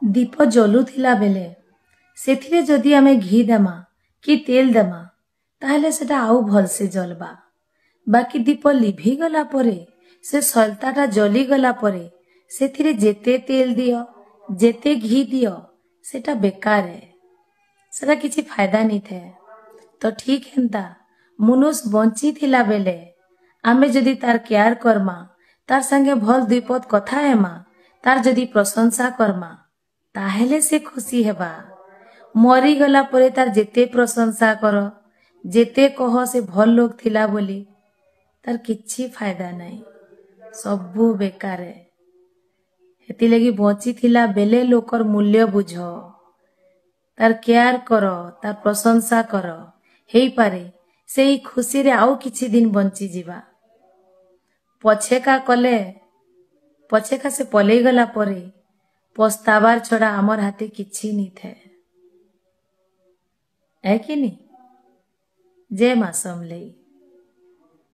दीप जलुथिला बेले सेथिरे जदि आमे घी देमा कि तेल देमा ताहेले सेटा आउ भल से जलबा। बाकी दीप लिभि गला परे से सलताटा जली गला परे सेथिरे जेते तेल दियो जेते घी दियो सेटा बेकार है, सेटा किछि फायदा नहीं थे। तो ठीक हेंता मनुष्य बंची थिला बेले आमे जदि तार केयर करमा, तार संगे भल दुईपद कथा हेमा, तार जदि प्रशंसा करमा ताहेले से खुशी हेबा। मरी गला परे तार जेते प्रशंसा कर जेते कह से भल लोग थिला बोली तार किछि फायदा नहीं, सबू बेकार है। हेति लगी बंची थिला बेले लोकर मूल्य बुझ, तार केयर कर, तार प्रशंसा कर, हेई पारे सेई खुशी रे आउ किछि दिन बंची जीवा। पछेका कले पछेका से पलई गला परे पस्तावार छड़ा आमर हाथे किछि नहीं थे, है कि नहीं। जय मां समलेई।